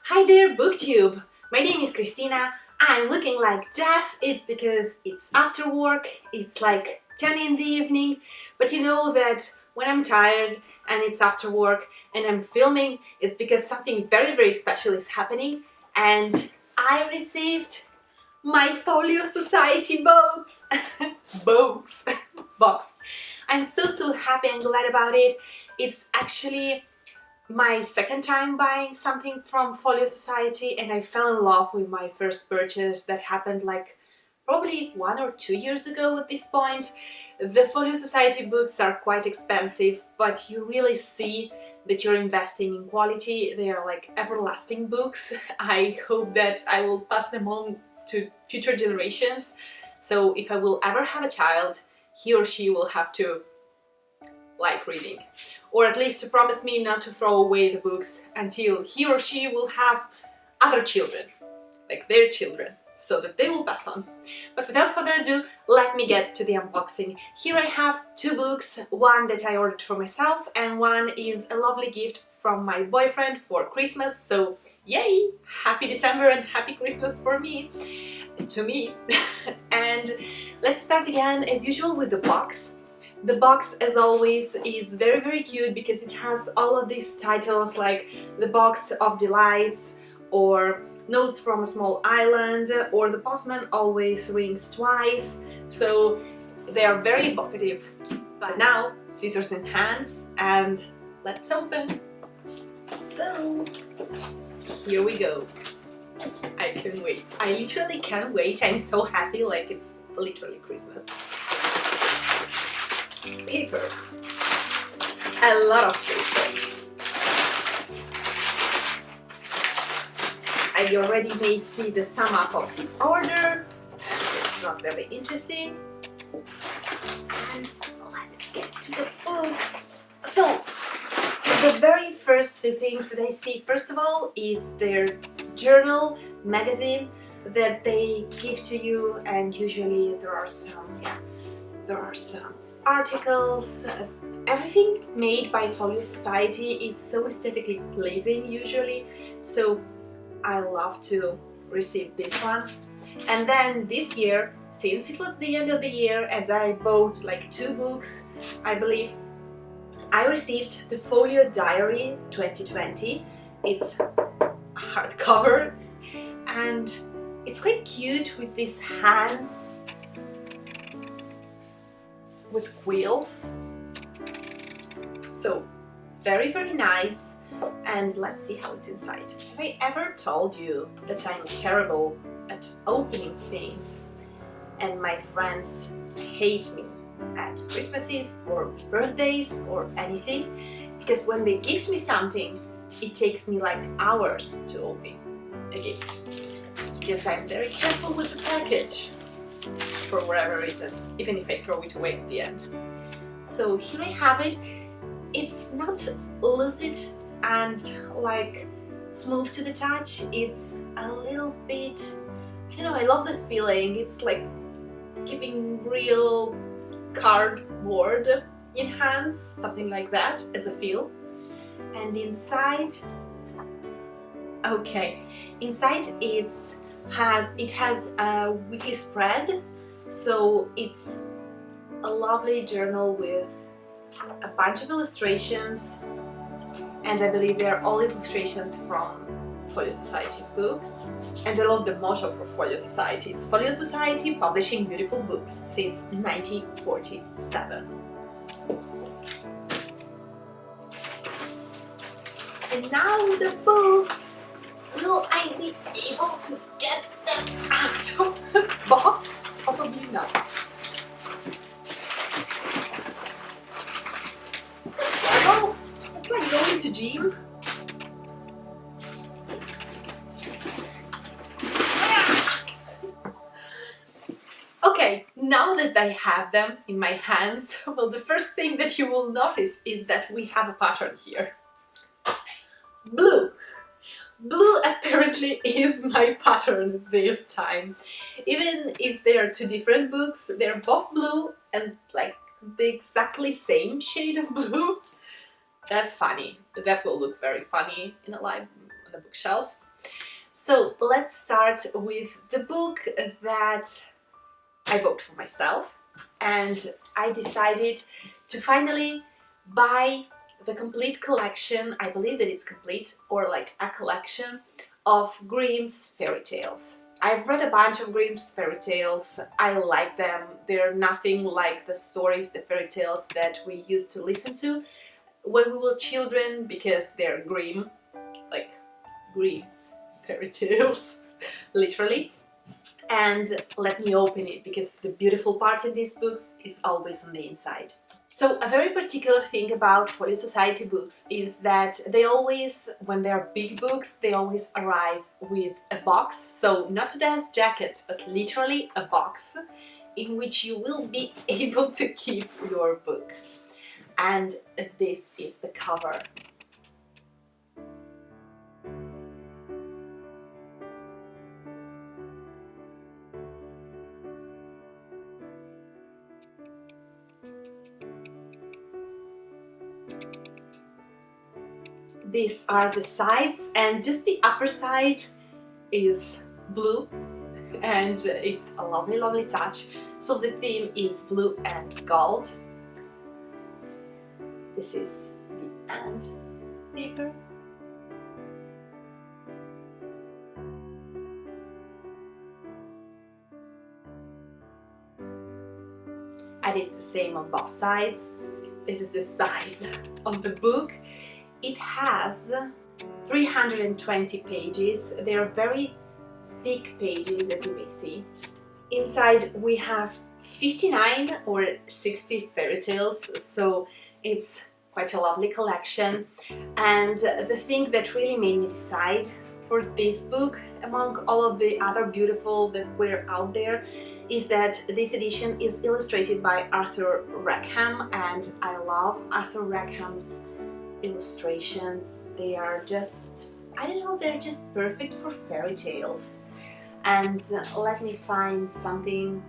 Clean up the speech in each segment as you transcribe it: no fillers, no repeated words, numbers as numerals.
Hi there, BookTube! My name is Christina. I'm looking like death. It's because it's after work, it's like 10 in the evening, but you know that when I'm tired and it's after work and I'm filming, it's because something very special is happening and I received my Folio Society books! Books! Box. I'm so happy and glad about it. It's actually my second time buying something from Folio Society and I fell in love with my first purchase that happened like probably 1 or 2 years ago at this point. The Folio Society books are quite expensive, but you really see that you're investing in quality. They are like everlasting books. I hope that I will pass them on to future generations. So if I will ever have a child, he or she will have to like reading, or at least to promise me not to throw away the books until he or she will have other children, like their children, so that they will pass on. But without further ado, let me get to the unboxing. Here I have two books, one that I ordered for myself and one is a lovely gift from my boyfriend for Christmas, so yay! Happy December and happy Christmas for me, to me. And let's start again as usual with the box. The box, as always, is very cute because it has all of these titles like The Box of Delights or Notes from a Small Island or The Postman Always Rings Twice, so they are very evocative. But now, scissors in hands and let's open! So, here we go. I can wait. I literally can't wait. I'm so happy, like it's literally Christmas. Paper. A lot of paper. I already may see the sum up of the order, and it's not very interesting. And let's get to the books. So, the very first two things that I see, first of all, is their journal magazine that they give to you, and usually there are some articles. Everything made by Folio Society is so aesthetically pleasing usually, so I love to receive these ones. And then this year, since it was the end of the year and I bought like two books, I believe, I received the Folio Diary 2020. It's hardcover and it's quite cute with these hands with quills, so very nice. And let's see how it's inside. Have I ever told you that I'm terrible at opening things and my friends hate me at Christmases or birthdays or anything, because when they gift me something it takes me like hours to open a gift because I'm very careful with the package for whatever reason, even if I throw it away at the end. So here I have it. It's not lucid and like smooth to the touch. It's a little bit, I don't know, I love the feeling. It's like keeping real cardboard in hands, something like that as a feel. And inside, okay, inside it has a weekly spread, so it's a lovely journal with a bunch of illustrations, and I believe they're all illustrations from Folio Society books. And I love the motto for Folio Society. It's Folio Society publishing beautiful books since 1947. And now the books! Will I be able to get them out of the box? Probably not. It's a struggle. It's like going to gym. Okay, now that I have them in my hands, well, the first thing that you will notice is that we have a pattern here. Blue. Blue apparently is my pattern this time. Even if they are two different books, they're both blue and like the exactly same shade of blue. That's funny. That will look very funny in a bookshelf. So let's start with the book that I bought for myself, and I decided to finally buy the complete collection. I believe that it's complete, or like a collection of Grimm's fairy tales. I've read a bunch of Grimm's fairy tales. I like them. They're nothing like the stories, the fairy tales that we used to listen to when we were children, because they're Grimm, like Grimm's fairy tales, literally. And let me open it, because the beautiful part in these books is always on the inside. So a very particular thing about Folio Society books is that they always, when they're big books, they always arrive with a box. So not a desk jacket, but literally a box in which you will be able to keep your book. And this is the cover. These are the sides, and just the upper side is blue, and it's a lovely, lovely touch. So the theme is blue and gold. This is the end paper. And it's the same on both sides. This is the size of the book. It has 320 pages. They are very thick pages, as you may see. Inside we have 59 or 60 fairy tales, so it's quite a lovely collection. And the thing that really made me decide for this book, among all of the other beautiful that were out there, is that this edition is illustrated by Arthur Rackham, and I love Arthur Rackham's illustrations. They are just, I don't know, they're just perfect for fairy tales. And let me find something.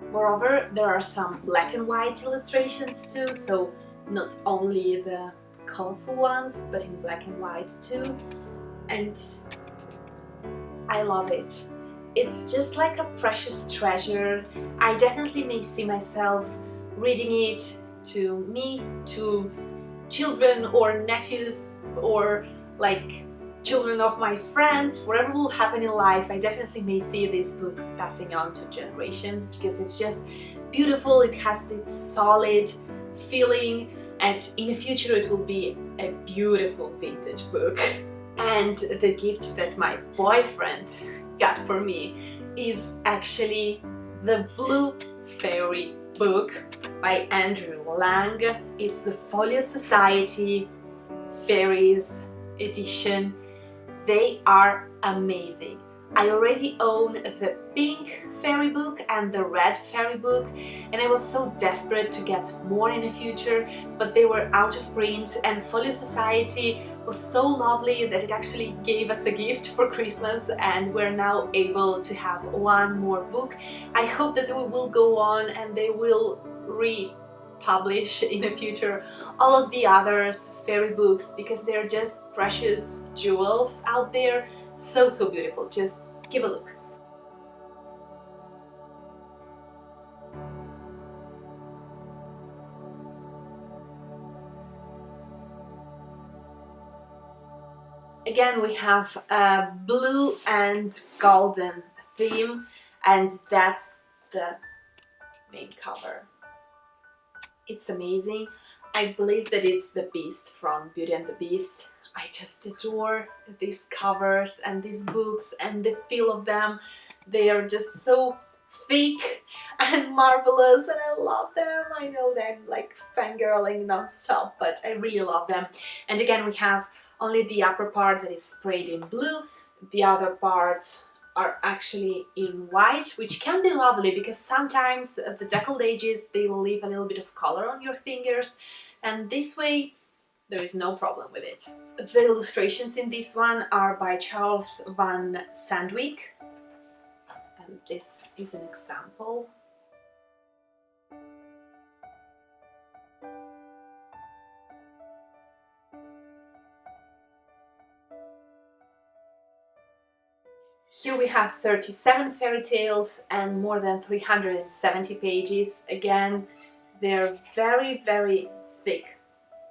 Moreover, there are some black and white illustrations too, so not only the colorful ones, but in black and white too. And I love it. It's just like a precious treasure. I definitely may see myself reading it to me, to children or nephews, or like children of my friends. Whatever will happen in life, I definitely may see this book passing on to generations, because it's just beautiful. It has this solid feeling, and in the future it will be a beautiful vintage book. And the gift that my boyfriend got for me is actually the Blue Fairy book by Andrew Lang. It's the Folio Society Fairies edition. They are amazing. I already own the pink fairy book and the red fairy book, and I was so desperate to get more in the future, but they were out of print, and Folio Society was so lovely that it actually gave us a gift for Christmas, and we're now able to have one more book. I hope that we will go on and they will republish in the future all of the others fairy books, because they're just precious jewels out there. So beautiful. Just give a look. Again, we have a blue and golden theme, and that's the main cover. It's amazing. I believe that it's the Beast from Beauty and the Beast. I just adore these covers and these books and the feel of them. They are just so thick and marvelous, and I love them. I know that I'm like fangirling non-stop, but I really love them. And again, we have only the upper part that is sprayed in blue. The other parts are actually in white, which can be lovely, because sometimes the decollages, they leave a little bit of color on your fingers, and this way there is no problem with it. The illustrations in this one are by Charles van Sandwyk, and this is an example. Here we have 37 fairy tales and more than 370 pages. Again, they're very, very thick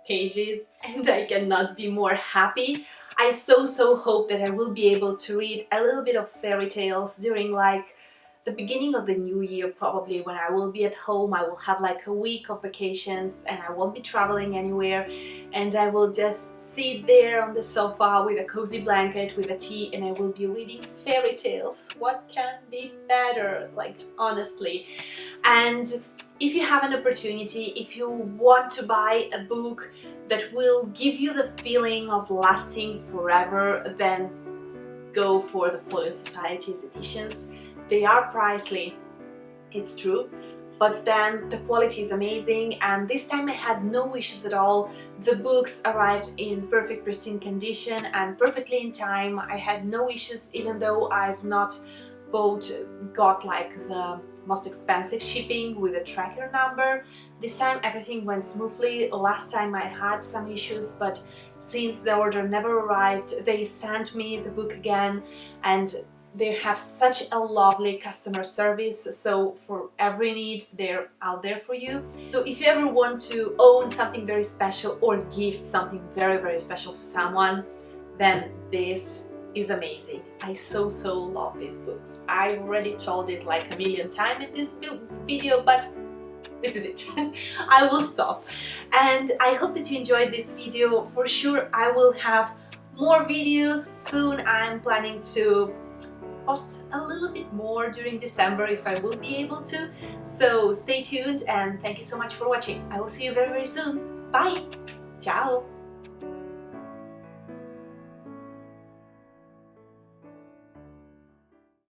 pages and I cannot be more happy. I so hope that I will be able to read a little bit of fairy tales during like the beginning of the new year, probably when I will be at home. I will have like a week of vacations and I won't be traveling anywhere, and I will just sit there on the sofa with a cozy blanket, with a tea, and I will be reading fairy tales. What can be better, like, honestly? And if you have an opportunity, if you want to buy a book that will give you the feeling of lasting forever, then go for the Folio Society's editions. They are pricey, it's true, but then the quality is amazing, and this time I had no issues at all. The books arrived in perfect pristine condition and perfectly in time. I had no issues, even though I've not got like the most expensive shipping with a tracker number. This time everything went smoothly. Last time I had some issues, but since the order never arrived, they sent me the book again, and they have such a lovely customer service, so for every need they're out there for you. So if you ever want to own something very special or gift something very special to someone, then this is amazing. I so love these books. I already told it like a million times in this video, but this is it. I will stop. And I hope that you enjoyed this video. For sure I will have more videos soon. I'm planning to post a little bit more during December if I will be able to. So stay tuned and thank you so much for watching. I will see you very soon. Bye! Ciao!